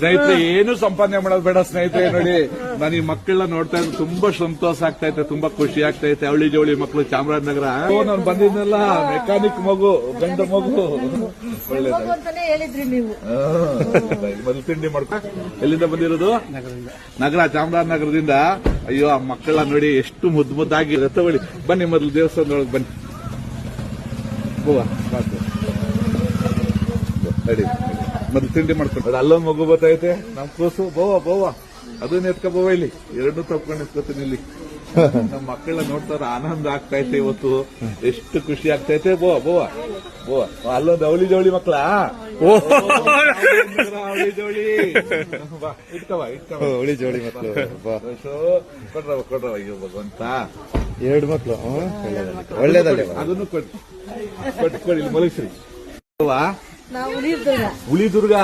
ಸ್ನೇಹಿತರೆ ಏನು ಸಂಪಾದನೆ ಮಾಡೋದು ಬೇಡ ಸ್ನೇಹಿತರೆ. ನೋಡಿ ನಾನು ಈ ಮಕ್ಕಳನ್ನ ನೋಡ್ತಾ ಇದ್ರೆ ತುಂಬಾ ಸಂತೋಷ ಆಗ್ತಾ ಐತೆ, ತುಂಬಾ ಖುಷಿ ಆಗ್ತಾ ಐತೆ. ಅವಳಿ ಜವಳಿ ಮಕ್ಕಳು ಚಾಮರಾಜನಗರ. ನಾನು ಬಂದಿದ್ನಲ್ಲ ಮೆಕ್ಯಾನಿಕ್ ಮಗು, ಗಂಡ ಮಗು. ಹೇಳಿದ್ರಿ ನೀವು ಮೊದಲು ತಿಂಡಿ ಮಾಡ್ಕೊ. ಎಲ್ಲಿಂದ ಬಂದಿರೋದು? ನಗರ, ಚಾಮರಾಜನಗರದಿಂದ. ಅಯ್ಯೋ ಆ ಮಕ್ಕಳ ನೋಡಿ ಎಷ್ಟು ಮುದ್ದಾಗಿ. ತಗೊಳ್ಳಿ ಬನ್ನಿ, ಮೊದಲು ದೇವಸ್ಥಾನದೊಳಗೆ ಬನ್ನಿ. ನಡಿ ಮೊದಲು ತಿಂಡಿ ಮಾಡ್ಕೊಂಡು. ಅಲ್ಲೊಂದು ಮಗು ಬರ್ತೈತೆ ನಮ್ ಕೂಸು. ಬೋವ ಅದನ್ನ ಎತ್ಕೋಬೋವ. ಇಲ್ಲಿ ಎರಡನ್ನೂ ತಪ್ಕೊಂಡು ಎತ್ಕೋತೀನಿ. ಇಲ್ಲಿ ನಮ್ಮ ಮಕ್ಕಳ ನೋಡ್ತಾರ ಆನಂದ ಆಗ್ತೈತೆ. ಇವತ್ತು ಎಷ್ಟು ಖುಷಿ ಆಗ್ತೈತೆ. ಬೋವ ಅಲ್ಲೊಂದು ಅವಳಿ ಜವಳಿ ಮಕ್ಕಳ. ಅವಳಿ ಜವಳಿ ಅವಳಿ ಜೋಳಿ ಮಕ್ಕಳು ಕೊಡ್ರವ. ಅಯ್ಯೋ ಭಗವಂತ, 2 ಮಕ್ಕಳು ಒಳ್ಳೇದಲ್ಲ. ಅದನ್ನು ಕೊಟ್ಟು ಇಲ್ಲಿ ಮಲಗಿಸ್ರಿ. ನಾವು ಹುಲಿದುರ್ಗ